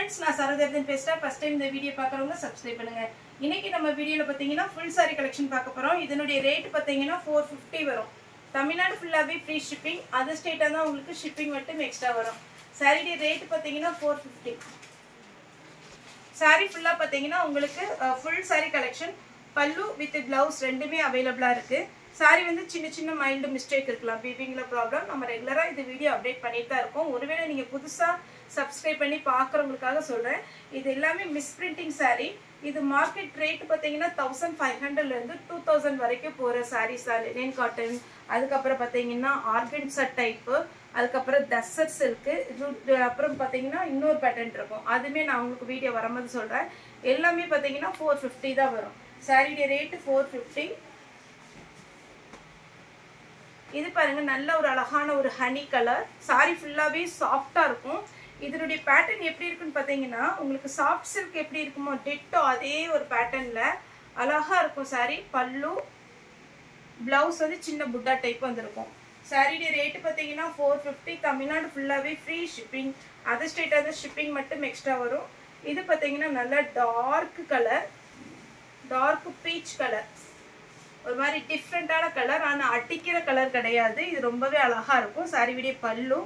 friends, நான் சரோஜர்தன் பேசுறேன். First time இந்த வீடியோ பார்க்கறவங்க சப்ஸ்கிரைப் பண்ணுங்க. இன்னைக்கு நம்ம வீடியோல பாத்தீங்கன்னா full saree collection பார்க்க போறோம். இதனுடைய ரேட் பாத்தீங்கன்னா 450 வரும். தமிழ்நாடு ஃபுல்லாவே ஃப்ரீ ஷிப்பிங். அதர் ஸ்டேட்டா தான் உங்களுக்கு ஷிப்பிங் மட்டும் எக்ஸ்ட்ரா வரும். சாரியோட ரேட் பாத்தீங்கன்னா 450. saree ஃபுல்லா பாத்தீங்கன்னா உங்களுக்கு full saree collection பல்லு வித் blouse ரெண்டுமே அவேலபிளா இருக்கு. saree வந்து சின்ன சின்ன மைல்டு மிஸ்டேக் இருக்கலாம், பீப்பிங்ல ப்ராப்ளம். நம்ம ரெகுலரா இந்த வீடியோ அப்டேட் பண்ணிட்டு தான் இருக்கோம். ஒருவேளை நீங்க புதுசா சப்ஸ்கிரைப் பண்ணி பார்க்கறவங்களுக்காக சொல்றேன். இது எல்லாமே மிஸ்பிரிண்டிங் saree. இது மார்க்கெட் ரேட் பாத்தீங்கன்னா 1500 ல இருந்து 2000 வரைக்கும் போற sarees தான். லினன் காட்டன், அதுக்கு அப்புறம் பாத்தீங்கன்னா ஆர்கன்சா டைப், அதுக்கு அப்புறம் டஸ்ஸர் சில்க், அப்புறம் பாத்தீங்கன்னா இன்னொரு பேட்டர்ன் இருக்கும். அதுமே நான் உங்களுக்கு வீடியோ வரும்போது சொல்றேன். எல்லாமே பாத்தீங்கன்னா 450 தான் வரும். சாரியோட ரேட் 450. இது பாருங்க, நல்ல ஒரு அழகான ஒரு ஹனி கலர். saree ஃபுல்லாவே சாஃப்டா இருக்கும். இதனுடைய பேட்டர்ன் எப்படி இருக்குன்னு பாத்தீங்கன்னா உங்களுக்கு சாஃப்ட் சில்க் எப்படி இருக்குமோ டிட்டோ அதே ஒரு பேட்டர்ன்ல அழகா இருக்கும் saree. பல்லு பிளவுஸ் வந்து சின்ன புட்டா டைப் வந்திருக்கும். சாரியோட ரேட் பாத்தீங்கன்னா 450. தமிழ்நாடு ஃபுல்லாவே free shipping. Other state other shipping மட்டும் எக்ஸ்ட்ரா வரும். இது பாத்தீங்கன்னா நல்ல dark colour, dark peach colour, ஒரு மாதிரி டிஃப்ரெண்டான கலர். ஆனா அடிக்கிற கலர் கிடையாது. இது ரொம்பவே அழகா இருக்கும். சாரியுடைய பல்லு,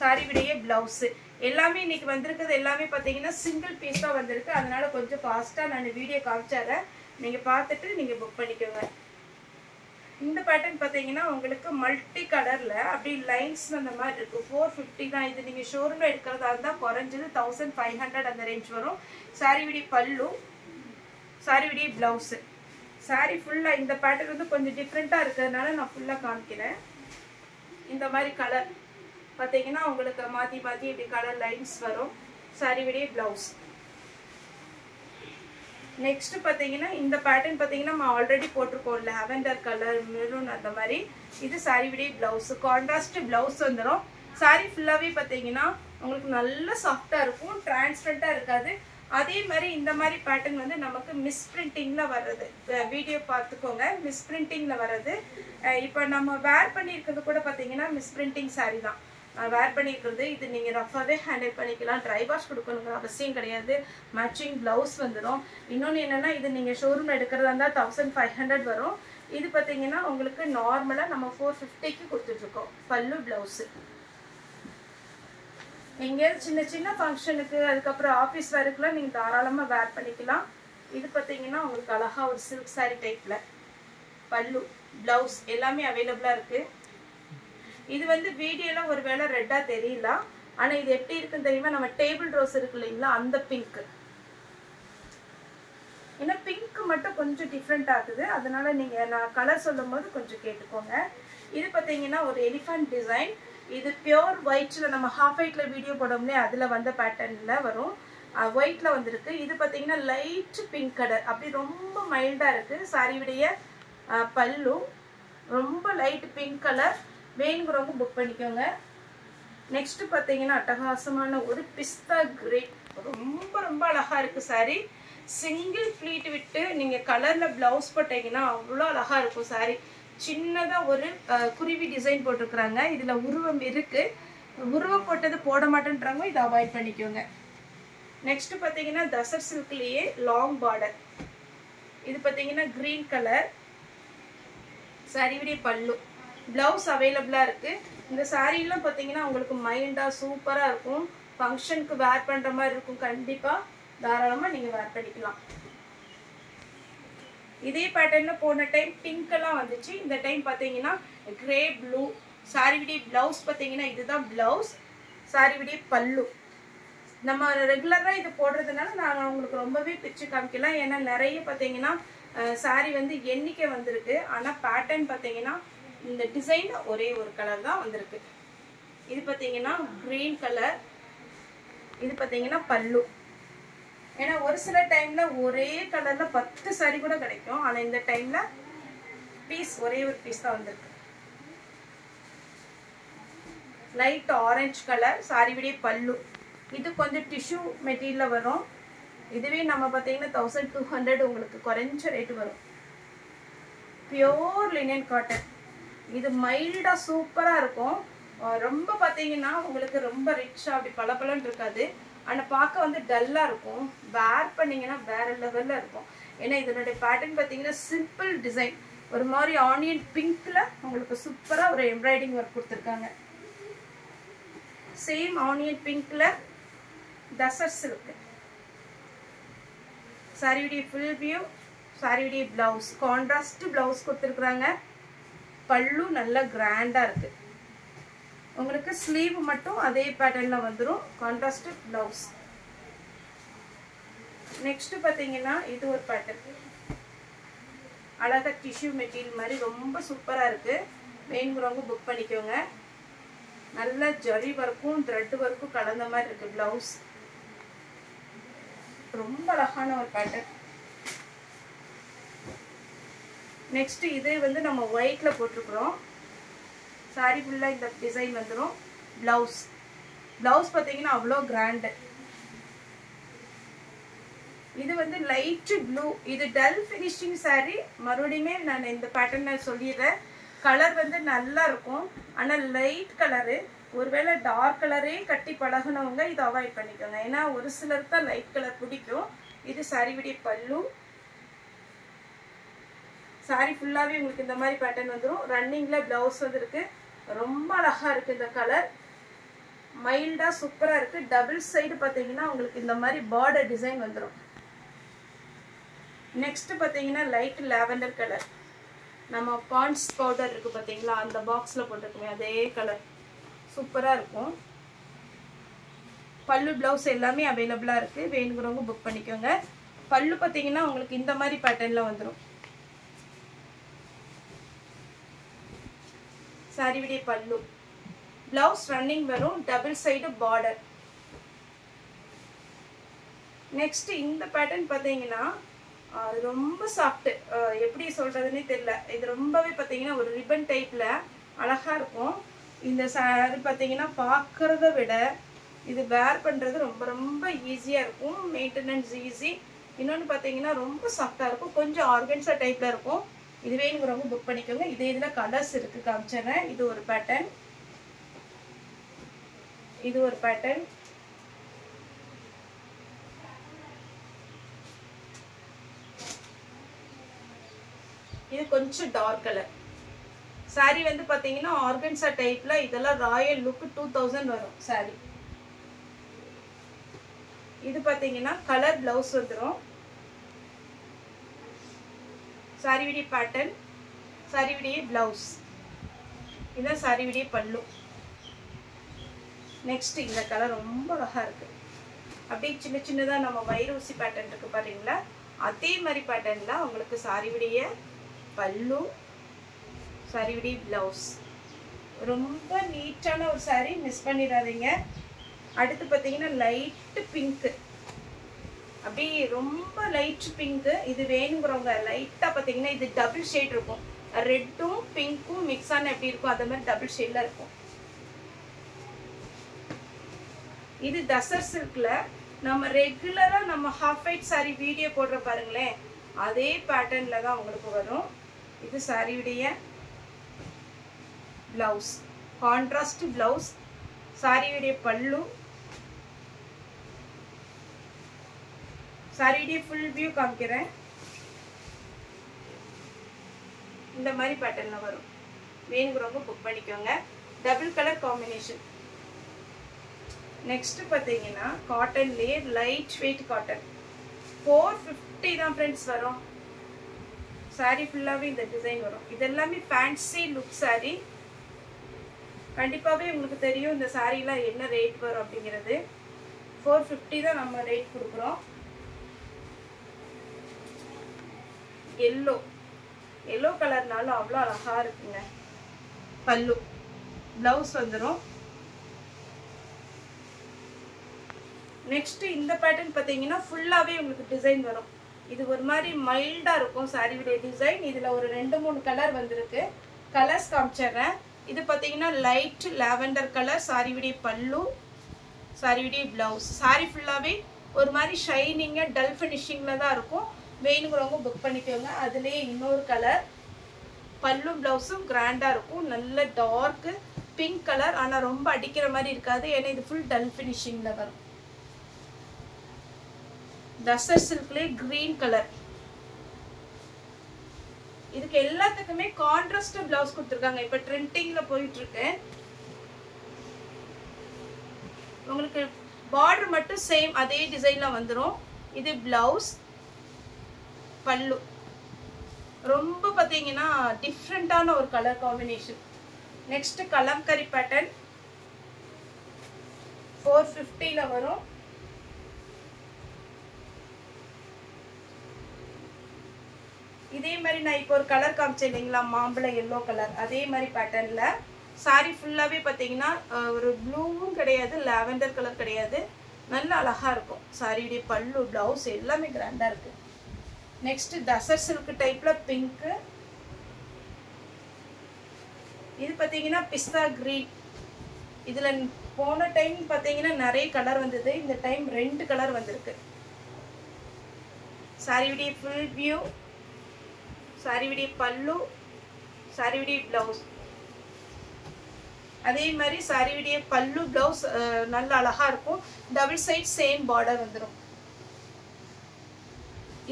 சாரியுடைய பிளவுஸ் எல்லாமே இன்னைக்கு வந்திருக்கிறது எல்லாமே பாத்தீங்கன்னா சிங்கிள் பீஸ் தான் வந்திருக்கு. அதனால கொஞ்சம் ஃபாஸ்டா நான் வீடியோ காமிச்சாரேன். நீங்க பார்த்துட்டு நீங்க புக் பண்ணிக்கோங்க. இந்த பேட்டர்ன் பாத்தீங்கன்னா உங்களுக்கு மல்டி கலர்ல அப்படி லைன்ஸ் அந்த மாதிரி இருக்கு. 450 தான். இது நீங்க ஷோரூம்ல எடுக்கிறதா இருந்தா குறைஞ்சது 1500 அந்த ரேஞ்ச் வரும். சாரியுடைய பல்லு, சாரியுடைய பிளவுஸ். saree ஃபுல்லா இந்த பேட்டர்ன் வந்து கொஞ்சம் டிஃப்ரெண்டா இருக்கிறதுனால நான் ஃபுல்லா காமிக்கிறேன். இந்த மாதிரி கலர் பாத்தீங்கன்னா உங்களுக்கு மாத்தி மாத்தி இப்படி கலர் லைன்ஸ் வரும். சாரியுடைய பிளவுஸ். நெக்ஸ்ட் பாத்தீங்கன்னா இந்த பேட்டர்ன் பாத்தீங்கன்னா நம்ம ஆல்ரெடி போட்டிருக்கோம், லாவெண்டர் கலர், மெரூன் அந்த மாதிரி. இது சாரியுடைய பிளவுஸ். கான்ட்ராஸ்ட் பிளவுஸ் வந்துடும். saree ஃபுல்லாவே பாத்தீங்கன்னா உங்களுக்கு நல்ல சாஃப்டா இருக்கும், டிரான்ஸ்பரண்டா இருக்காது. அதே மாதிரி இந்த மாதிரி பேட்டர்ன் வந்து நமக்கு மிஸ்பிரிண்டிங்ல வர்றது. வீடியோ பார்த்துக்கோங்க, மிஸ்பிரிண்டிங்ல வர்றது. இப்போ நம்ம வேர் பண்ணியிருக்கிறது கூட பாத்தீங்கன்னா மிஸ்பிரிண்டிங் saree தான் வேர் பண்ணியிருக்கிறது. இது நீங்க ரஃபாவே ஹேண்டில் பண்ணிக்கலாம். ட்ரை வாஷ் கொடுக்கணுங்கிற அவசியம் கிடையாது. மேட்சிங் பிளவுஸ் வந்துடும். இன்னொன்று என்னன்னா, இது நீங்க ஷோரூம்ல எடுக்கிறதா இருந்தால் 1500 வரும். இது பாத்தீங்கன்னா உங்களுக்கு நார்மலா நம்ம 450க்கு கொடுத்துட்டு இருக்கோம். பல்லு பிளவுஸ். எங்கேயாவது சின்ன சின்ன ஃபங்க்ஷனுக்கு, அதுக்கப்புறம் ஆஃபீஸ் வேர்க்குலாம் நீங்கள் தாராளமாக வேர் பண்ணிக்கலாம். இது பார்த்தீங்கன்னா உங்களுக்கு அழகா ஒரு சில்க் saree டைப்பில் பல்லு பிளவுஸ் எல்லாமே அவைலபிளாக இருக்குது. இது வந்து வீடியோலாம் ஒரு வேளை ரெட்டாக தெரியல. ஆனால் இது எப்படி இருக்குன்னு தெரியுமா, நம்ம டேபிள் ரோஸ் இருக்கு இல்லைங்களா, அந்த பிங்க். ஏன்னா பிங்க் மட்டும் கொஞ்சம் டிஃப்ரெண்ட் ஆகுது. அதனால நீங்கள் நான் கலர் சொல்லும் போது கொஞ்சம் கேட்டுக்கோங்க. இது பார்த்தீங்கன்னா ஒரு எலிஃபண்ட் டிசைன். இது பியோர் ஒயிட்ல நம்ம ஹாஃப் ஒயிட்ல வீடியோ போடோம்லே அதுல வந்த பேட்டர்ன்ல வரும். ஒயிட்ல வந்திருக்கு. இது பாத்தீங்கன்னா லைட் பிங்க் கலர், அப்படி ரொம்ப மைல்டா இருக்கு. சாரியுடைய பல்லு ரொம்ப லைட் பிங்க் கலர். வேணுங்கிறவங்க புக் பண்ணிக்கோங்க. நெக்ஸ்ட் பாத்தீங்கன்னா அட்டகாசமான ஒரு பிஸ்தா கிரே, ரொம்ப ரொம்ப அழகா இருக்கு சாரி. சிங்கிள் ஃபிளீட் விட்டு நீங்க கலர்ல பிளவுஸ் போட்டீங்கன்னா அவ்வளோ அழகா இருக்கும் சாரி. சின்னதா ஒரு குருவி டிசைன் போட்டிருக்கிறாங்க. இதுல உருவம் இருக்கு. உருவம் போட்டது போட மாட்டேன்றாங்க, இதை அவாய்ட் பண்ணிக்கோங்க. நெக்ஸ்ட் பாத்தீங்கன்னா டசர் சில்க்லயே லாங் பார்டர். இது பாத்தீங்கன்னா கிரீன் கலர். சாரியுடைய பல்லு, பிளவுஸ் அவைலபிளா இருக்கு. இந்த சாரி எல்லாம் பாத்தீங்கன்னா உங்களுக்கு மைல்டா சூப்பரா இருக்கும். ஃபங்க்ஷனுக்கு வேர் பண்ற மாதிரி இருக்கும். கண்டிப்பா தாராளமா நீங்க வேர் பண்ணிக்கலாம். இதே பேட்டர்ன்ல போன டைம் பிங்க் எல்லாம் வந்துச்சு. இந்த டைம் பாத்தீங்கன்னா கிரே ப்ளூ. சாரியுடைய பிளவுஸ் பாத்தீங்கன்னா இதுதான் பிளவுஸ். சாரியுடைய பல்லு. நம்ம ரெகுலரா இது போடுறதுனால நான் உங்களுக்கு ரொம்பவே பிச்சு காமிக்கலாம். ஏன்னா நிறைய பாத்தீங்கன்னா சாரி வந்து எண்ணிக்கை வந்திருக்கு. ஆனா பேட்டர்ன் பாத்தீங்கன்னா இந்த டிசைன் ஒரே ஒரு கலர் தான் வந்திருக்கு. இது பாத்தீங்கன்னா கிரீன் கலர். இது பாத்தீங்கன்னா பல்லு. ஏன்னா ஒரு சில டைம்ல ஒரே கலர்ல 10 சாரி கூட கிடைக்கும். ஆனா இந்த டைம்ல பீஸ் ஒரே ஒரு பீஸ் தான் வந்திருக்கு. Light orange colour. சாரியுடைய பல்லு. இது கொஞ்சம் டிஷ்யூ மெட்டீரியல்ல வரும். இதுவே நம்ம பாத்தீங்கன்னா 1200 உங்களுக்கு குறைஞ்ச ரேட் வரும். Pure linen cotton. இது மைல்டா சூப்பரா இருக்கும். ரொம்ப பாத்தீங்கன்னா உங்களுக்கு ரொம்ப ரிச்சா அப்படி பளபளன்னு இருக்காது. ஆனால் பார்க்க வந்து டல்லாக இருக்கும். வேர் பண்ணிங்கன்னா வேறு லெவலில் இருக்கும். ஏன்னா இதனுடைய பேட்டர்ன் பார்த்தீங்கன்னா சிம்பிள் டிசைன், ஒரு மாதிரி ஆனியன் பிங்க்கில் உங்களுக்கு சூப்பராக ஒரு எம்ப்ராய்டிங் ஒர்க் கொடுத்துருக்காங்க. சேம் ஆனியன் பிங்க்கில் டசர் சில்க். சாரியுடைய ஃபுல் வியூ, சாரியுடைய பிளவுஸ் கான்ட்ராஸ்ட் பிளவுஸ் கொடுத்துருக்குறாங்க. பல்லு நல்லா கிராண்டாக இருக்குது. உங்களுக்கு ஸ்லீவ் மட்டும் அதே பேட்டர்னில் வந்துடும், கான்ட்ராஸ்ட் பிளவுஸ். நெக்ஸ்ட் பார்த்தீங்கன்னா இது ஒரு பேட்டர்ன், அழகாக டிஷ்யூ மெட்டீரியல் மாதிரி ரொம்ப சூப்பராக இருக்குது. வேணுங்கிறவங்க புக் பண்ணிக்கோங்க. நல்ல ஜரி ஒர்க்கும் த்ரெட் ஒர்க்கும் கலந்த மாதிரி இருக்குது பிளவுஸ். ரொம்ப அழகான ஒரு பேட்டர்ன். நெக்ஸ்ட் இது வந்து நம்ம ஒயிட்ல போட்டிருக்கிறோம். சாரி ஃபுல்லா இந்த டிசைன் வந்துடும். பிளவுஸ் பார்த்தீங்கன்னா அவ்வளோ கிராண்டு. இது வந்து லைட் ப்ளூ, இது டல் ஃபினிஷிங் சாரி. மறுபடியுமே நான் இந்த பேட்டர்னை சொல்லிடுறேன். கலர் வந்து நல்லா இருக்கும், ஆனால் லைட் கலரு. ஒருவேளை டார்க் கலரே கட்டி பழகினவங்க இதை அவாய்ட் பண்ணிக்கோங்க, ஏன்னா ஒரு சிலருக்கு தான் லைட் கலர் பிடிக்கும். இது சாரியுடைய பல்லு. சாரி ஃபுல்லாகவே உங்களுக்கு இந்த மாதிரி பேட்டர்ன் வந்துடும். ரன்னிங்கில் ப்ளவுஸ் வந்துருக்கு. ரொம்ப அழகாக இருக்குது இந்த கலர், மைல்டாக சூப்பராக இருக்குது. டபுள் சைடு பார்த்தீங்கன்னா உங்களுக்கு இந்த மாதிரி பார்டர் டிசைன் வந்துடும். நெக்ஸ்ட் பார்த்தீங்கன்னா லைட் லாவெண்டர் கலர். நம்ம பாண்ட்ஸ் பவுடர் இருக்குது பார்த்தீங்களா, அந்த பாக்ஸில் போட்டிருக்குமே அதே கலர், சூப்பராக இருக்கும். பல்லு ப்ளவுஸ் எல்லாமே அவைலபிளாக இருக்குது. வேணுங்கிறவங்க புக் பண்ணிக்கோங்க. பல்லு பார்த்தீங்கன்னா உங்களுக்கு இந்த மாதிரி பேட்டர்னில் வந்துடும். சாரியுடைய பல்லு. பிளவுஸ் ரன்னிங் வரும், டபுள் சைடு பார்டர். நெக்ஸ்ட் இந்த பேட்டர்ன் பார்த்தீங்கன்னா ரொம்ப சாஃப்ட், எப்படி சொல்றதுன்னே தெரியல. இது ரொம்பவே பார்த்தீங்கன்னா ஒரு ரிப்பன் டைப்ல அழகா இருக்கும். இந்த சாரி பார்த்தீங்கன்னா பார்க்கறத விட இது வேர் பண்றது ரொம்ப ரொம்ப ஈஸியா இருக்கும். Maintenance easy. இன்னொன்று பார்த்தீங்கன்னா ரொம்ப சாஃப்டா இருக்கும், கொஞ்சம் ஆர்கன்ஸா டைப்ல இருக்கும். இது வேணுங்கிறவங்க புக் பண்ணிக்கோங்க. இதுல கலர்ஸ் இருக்கு, காமிச்சிடுறேன். இது ஒரு பேட்டர்ன், இது ஒரு பேட்டர்ன். இது கொஞ்சம் டார்க் கலர். சாரி வந்து பாத்தீங்கன்னா ஆர்கன்ஸா டைப்ல. இதெல்லாம் ராயல் லுக் 2000 வரும் சாரி. இது பாத்தீங்கன்னா கலர் பிளவுஸ் வந்துடும். சாரியுடைய பேட்டர்ன், சாரியுடைய பிளவுஸ். இதுதான் சாரியுடைய பல்லு. நெக்ஸ்ட் இந்த கலர் ரொம்ப அழகா இருக்கு. அப்படியே சின்ன சின்னதா நம்ம வைரூசி பேட்டர்ன் இருக்கு பாத்தீங்களா, அதே மாதிரி பேட்டர்ன்ல உங்களுக்கு சாரியுடைய பல்லு, சாரியுடைய பிளவுஸ். ரொம்ப நீட்டான ஒரு சாரி, மிஸ் பண்ணிடாதீங்க. அடுத்து பார்த்தீங்கன்னா லைட் பிங்க், அப்படி ரொம்ப லைட் பிங்க். இது வேணுங்கிறவங்க லைட்டாக பார்த்தீங்கன்னா இது டபுள் ஷேட் இருக்கும், ரெட்டும் பிங்க்கும் மிக்ஸ் ஆன எப்படி இருக்கும் அதே மாதிரி டபுள் ஷேட்ல இருக்கும். இது டசர் சில்க்ல நம்ம ரெகுலரா நம்ம ஹாஃப் ஒயிட் சாரி வீடியோ போடுற பாருங்களேன், அதே பேட்டர்ன்ல தான் உங்களுக்கு வரும். இது சாரியுடைய பிளவுஸ், கான்ட்ராஸ்ட் பிளவுஸ். சாரியுடைய பல்லு, சாரியுடைய ஃபுல் வியூ காமிக்கிறேன். இந்த மாதிரி பேட்டர்ன்ல வரும். வேணுங்கிறவங்க புக் பண்ணிக்கோங்க. Double colour combination. நெக்ஸ்ட் பார்த்தீங்கன்னா காட்டன்லேயே லைட் வெயிட் காட்டன், 450 தான் ஃப்ரெண்ட்ஸ் வரும். சாரி ஃபுல்லாகவே இந்த டிசைன் வரும். இதெல்லாமே ஃபேன்சி லுக் சாரி. கண்டிப்பாகவே உங்களுக்கு தெரியும் இந்த சாரீலாம் என்ன ரேட் வரும் அப்படிங்கிறது. 450 தான் நம்ம ரேட் கொடுக்குறோம். எல்லோ கலர்னாலும் அவ்வளோ அழகாக இருக்குங்க. பல்லு, பிளவுஸ் வந்துடும். நெக்ஸ்ட் இந்த பேட்டர்ன் பார்த்தீங்கன்னா ஃபுல்லாகவே உங்களுக்கு டிசைன் வரும். இது ஒரு மாதிரி மைல்டாக இருக்கும் சாரியுடைய டிசைன். இதில் ஒரு 2-3 கலர் வந்திருக்கு. கலர்ஸ் காமிச்சிடுறேன். இது பார்த்தீங்கன்னா லைட் லாவெண்டர் கலர். சாரியுடைய பல்லு, சாரியுடைய பிளவுஸ். சாரி ஃபுல்லாகவே ஒரு மாதிரி ஷைனிங்காக டல் ஃபினிஷிங்கில் தான் இருக்கும். வேணுங்கிறவங்க புக் பண்ணிக்கோங்க. அதுலேயே இன்னொரு கலர். பல்லு பிளவுஸும் கிராண்டாக இருக்கும். நல்ல டார்க்கு பிங்க் கலர், ஆனால் ரொம்ப அடிக்கிற மாதிரி இருக்காது, ஏன்னா இது ஃபுல் டல் ஃபினிஷிங்கில் வரும். டஸ்டர் சில்க்லேயே கிரீன் கலர். இதுக்கு எல்லாத்துக்குமே கான்ட்ராஸ்ட் பிளவுஸ் கொடுத்துருக்காங்க. இப்போ ட்ரெண்டிங்ல போயிட்டு இருக்கு. உங்களுக்கு பார்டர் மட்டும் சேம் அதே டிசைன்ல வந்துடும். இது பிளவுஸ், பல்லு. ரொம்ப பார்த்தீங்கன்னா டிஃப்ரெண்டான ஒரு colour combination. Next kalamkari pattern 450ல வரும். இதே மாதிரி நான் இப்போ ஒரு கலர் காமிச்சேன் இல்லைங்களா, மாம்பழ எல்லோ கலர், அதே மாதிரி பேட்டர்ன்ல சாரி ஃபுல்லாவே பார்த்தீங்கன்னா ஒரு ப்ளூவும் கிடையாது, லாவெண்டர் கலர் கிடையாது, நல்ல அழகா இருக்கும். சாரியுடைய பல்லு, பிளவுஸ் எல்லாமே கிராண்டா இருக்கு. நெக்ஸ்ட் டசர் சில்க் டைப்ல பிங்க். இது பார்த்தீங்கன்னா பிஸ்தா கிரீன். இதுல போன டைம் பார்த்தீங்கன்னா நிறைய கலர் வந்தது, இந்த டைம் 2 கலர் வந்திருக்கு. சாரியுடைய ஃபுல் வியூ, சாரியுடைய பல்லு, சாரியுடைய பிளவுஸ். அதே மாதிரி சாரியுடைய பல்லு பிளவுஸ் நல்ல அழகா இருக்கும். டபுள் சைட் சேம் பார்டர் வந்துடும்.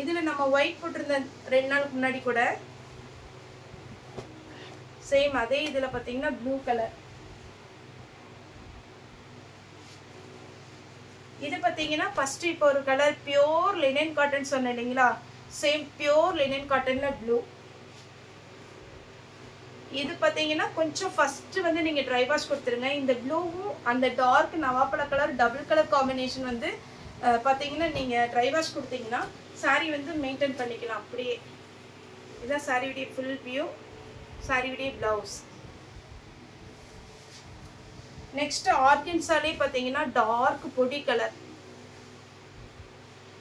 இதுல நம்ம ஒயிட் போட்டிருந்த 2 நாளுக்கு முன்னாடி கூட சேம் அதே இதுல பாத்தீங்கன்னா ப்ளூ கலர். இது பாத்தீங்கன்னா ஃபர்ஸ்ட் இப்போ ஒரு கலர் பியூர் லினன் காட்டன் சொன்னேன் இல்லைங்களா, சேம் பியூர் லினன் காட்டன்ல ப்ளூ. இது பாத்தீங்கன்னா கொஞ்சம் ஃபர்ஸ்ட் வந்து நீங்க ட்ரை வாஷ் கொடுத்துருங்க. இந்த ப்ளூவும் அந்த டார்க் நவாப்பழ கலர் டபுள் கலர் காம்பினேஷன் வந்து பாத்தீங்கன்னா நீங்க ட்ரை வாஷ் கொடுத்தீங்கன்னா சாரி வந்து மெயின்டைன் பண்ணிக்கலாம் அப்படியே. இதுதான் சாரியுடைய ஃபுல் வியூ, சாரியுடைய பிளவுஸ். நெக்ஸ்ட் ஆர்கன்ஸாலே பாத்தீங்கன்னா டார்க் பொடி கலர்.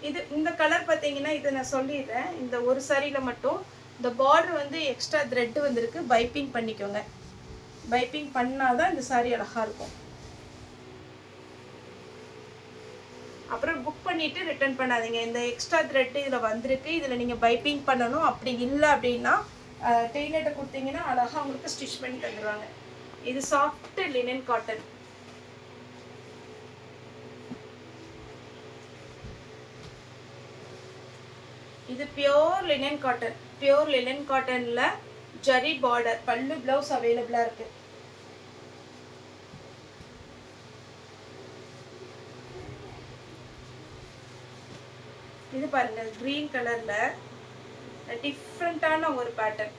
இது இந்த கலர் பாத்தீங்கன்னா இதை நான் சொல்லிடுறேன், இந்த ஒரு சாரியில மட்டும் இந்த பார்டர் வந்து எக்ஸ்ட்ரா த்ரெட் வந்திருக்கு, பைப்பிங் பண்ணிக்கோங்க. பைப்பிங் பண்ணாதான் இந்த சாரி அழகா இருக்கும். அப்புறம் புக் பண்ணிட்டு ரிட்டர்ன் பண்ணாதீங்க. இந்த எக்ஸ்ட்ரா த்ரெட் இதுல வந்திருக்கு, இதுல நீங்க பைப்பிங் பண்ணணும். அப்படி இல்லை அப்படின்னா டெய்லர்ட்ட கொடுத்தீங்கன்னா அழகா உங்களுக்கு ஸ்டிச் பண்ணி தந்துடுவாங்க. இது சாஃப்ட் லினன் காட்டன். இது pure linen cotton. Pure linen காட்டன்ல ஜரி பார்டர், பல்லு பிளவுஸ் அவைலபிளா இருக்கு. இது பாருங்க கிரீன் கலர்ல டிஃப்ரெண்டான ஒரு பேட்டர்ன்.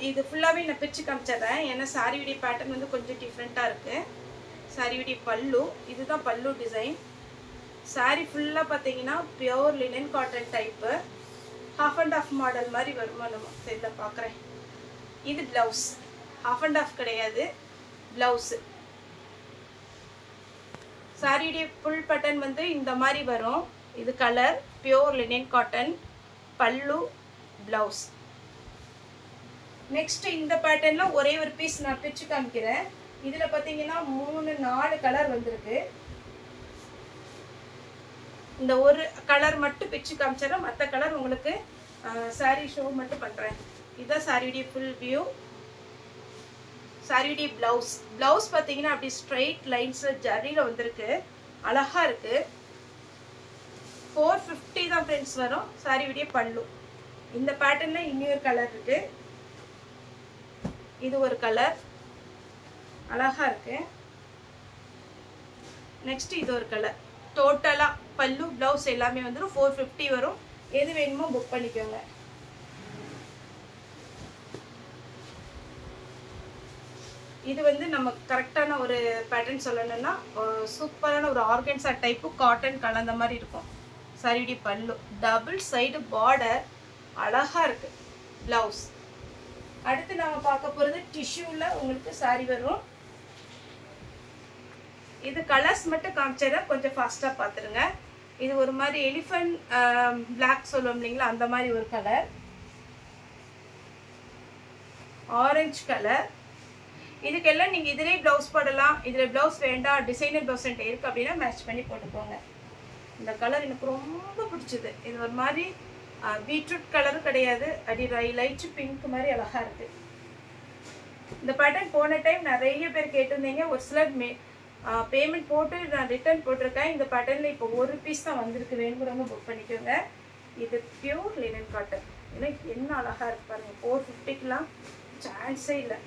இது ஃபுல்லாவே நான் பிரிச்சு காமிச்சிடுறேன், ஏன்னா சாரியுடைய பேட்டர்ன் வந்து கொஞ்சம் டிஃப்ரெண்டா இருக்கு. சாரியுடைய பல்லு, இதுதான் பல்லு டிசைன். சாரி ஃபுல்லா பாத்தீங்கன்னா pure linen cotton type, half and half model மாதிரி வருமா நம்ம தெரியல, பாக்குறேன். இது பிளவுஸ், ஹாஃப் அண்ட் ஆஃப் கிடையாது, பிளவுஸ். சாரியுடைய ஃபுல் பேட்டர்ன் வந்து இந்த மாதிரி வரும். இது கலர் பியூர் லினன் காட்டன், பல்லு, பிளவுஸ். நெக்ஸ்ட் இந்த பேட்டர்ன்ல ஒரே ஒரு பீஸ் நான் பிரிச்சு காமிக்கிறேன். இதுல பாத்தீங்கன்னா 3-4 கலர் வந்திருக்கு. இந்த ஒரு கலர் மட்டும் பிச்சு காமிச்சிடறேன், மற்ற கலர் உங்களுக்கு சாரி ஷோ மட்டும் பண்றேன். இதுதான் சாரியுடைய ஃபுல் வியூ, சாரியுடைய பிளவுஸ். பிளவுஸ் பாத்தீங்கன்னா அப்படி ஸ்ட்ரைட் லைன்ஸ்ல ஜரியில வந்திருக்கு, அழகா இருக்கு. 450 தான் ஃப்ரெண்ட்ஸ் வரும். சாரியுடைய பல்லு. இந்த பேட்டர்ன்ல இன்னொரு கலர் இருக்கு, இது ஒரு கலர் அழகா இருக்கு. நெக்ஸ்ட் இது ஒரு கலர். டோட்டலா பல்லு பிளவுஸ் எல்லாமே வந்துடும் 450 வரும். எது வேணுமோ புக் பண்ணிக்கோங்க. இது வந்து நம்ம கரெக்டான ஒரு பேட்டர்ன் சொல்லணும்னா சூப்பரான ஒரு ஆர்கன்ஸா டைப்பு காட்டன் கலந்த மாதிரி இருக்கும். சாரியுடைய பல்லு டபுள் சைடு பார்டர் அழகா இருக்கு. பிளவுஸ். அடுத்து நாம பார்க்க போறது டிஷ்யூல உங்களுக்கு சாரி வரும். இது கலர்ஸ் மட்டும் காமிச்சா கொஞ்சம் ஃபாஸ்டா பாத்துருங்க. இது ஒரு மாதிரி எலிஃபண்ட் பிளாக் சொல்லுவோம் இல்லைங்களா, அந்த மாதிரி ஒரு கலர். Orange colour. இதுக்கெல்லாம் நீங்க இதிலே பிளவுஸ் போடலாம். இதுல பிளவுஸ் வேண்டாம், டிசைனர் பிளவுஸ் இருக்கு அப்படின்னா மேட்ச் பண்ணி போட்டுக்கோங்க. இந்த கலர் எனக்கு ரொம்ப பிடிச்சது. இது ஒரு மாதிரி பீட்ரூட் கலரும் கிடையாது, அப்படி லைட் பிங்க் மாதிரி அழகா இருக்கு. இந்த பேட்டர்ன் போன டைம் நிறைய பேர் கேட்டிருந்தீங்க. ஒரு சிலர் பேமெண்ட் போட்டு நான் ரிட்டர்ன் போட்டிருக்கேன். இந்த பேட்டர்னில் இப்போ ஒரு பீஸ் தான் வந்திருக்கு, வேணுங்கிறவங்க புக் பண்ணிக்கோங்க. இது பியூர் லினன் காட்டன். எனக்கு என்ன அழகாக இருக்கு பாருங்க. 450க்குலாம் சான்ஸே இல்லை.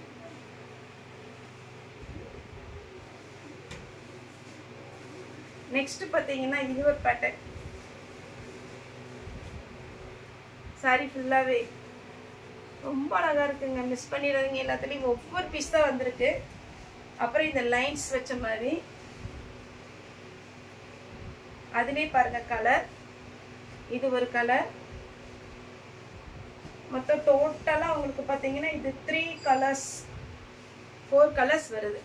நெக்ஸ்ட் பார்த்தீங்கன்னா இது ஒரு பேட்டர்ன். சாரி ஃபுல்லாகவே ரொம்ப அழகாக இருக்குங்க, மிஸ் பண்ணிடாதீங்க. எல்லாத்துலேயும் ஒவ்வொரு பீஸ் தான் வந்திருக்கு. அப்புறம் இந்த லைன்ஸ் வச்ச மாதிரி அதுலேயே பாருங்க கலர். இது ஒரு கலர். மொத்தம் டோட்டலாக உங்களுக்கு பார்த்தீங்கன்னா இது 4 கலர்ஸ் வருது.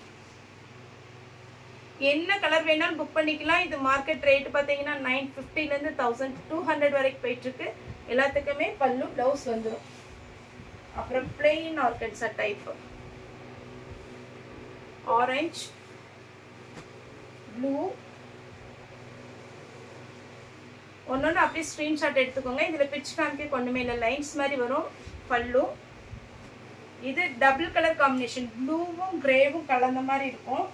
என்ன கலர் வேணாலும் புக் பண்ணிக்கலாம். இது மார்க்கெட் ரேட் பார்த்தீங்கன்னா 950லேருந்து 1200 வரைக்கும் போயிட்டுருக்கு. எல்லாத்துக்குமே பல்லு ப்ளவுஸ் வந்துடும். அப்புறம் plain organza type, orange, blue, ஒன்னொன்று அப்படியே ஸ்க்ரீன்ஷாட் எடுத்துக்கோங்க. இதில் பிச் காமிக்க ஒன்றுமே இல்லை, லைன்ஸ் மாதிரி வரும் பல்லு. இது டபுள் கலர் காம்பினேஷன், ப்ளூவும் கிரேவும் கலந்த மாதிரி இருக்கும்.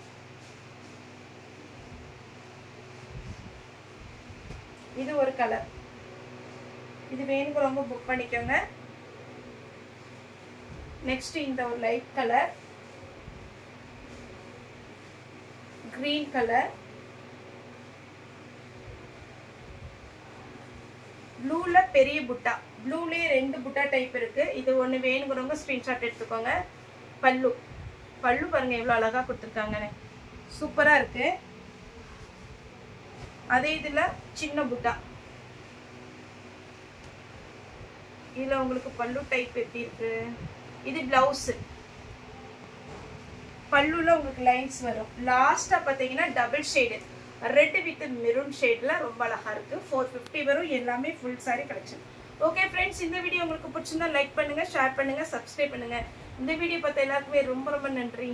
இது ஒரு கலர். இது வேணுங்கிறவங்க புக் பண்ணிக்கோங்க. நெக்ஸ்ட் இந்த ஒரு லைட் கலர், கிரீன் கலர், ப்ளூல பெரிய புட்டா, ப்ளூலேயே 2 புட்டா டைப் இருக்கு. இது ஒன்று வேணுங்கிறவங்க ஸ்க்ரீன்ஷாட் எடுத்துக்கோங்க. பல்லு பாருங்க எவ்வளோ அழகா கொடுத்துருக்காங்கன்னு, சூப்பரா இருக்கு. அதே இதுல சின்ன புட்டா, இதுல உங்களுக்கு பல்லு டைப் எப்படி இருக்கு. இது பிளவுஸ், பல்லுல உங்களுக்கு லைன்ஸ் வரும். லாஸ்டா பாத்தீங்கன்னா double shade red with maroon ஷேட்ல ரொம்ப அழகா இருக்கு. 450 வரும். எல்லாமே full sari collection. Okay friends, இந்த வீடியோ உங்களுக்கு பிடிச்சிருந்தா லைக் பண்ணுங்க, ஷேர் பண்ணுங்க, சப்ஸ்கிரைப் பண்ணுங்க. இந்த வீடியோ பார்த்த எல்லாருக்குமே ரொம்ப ரொம்ப நன்றி.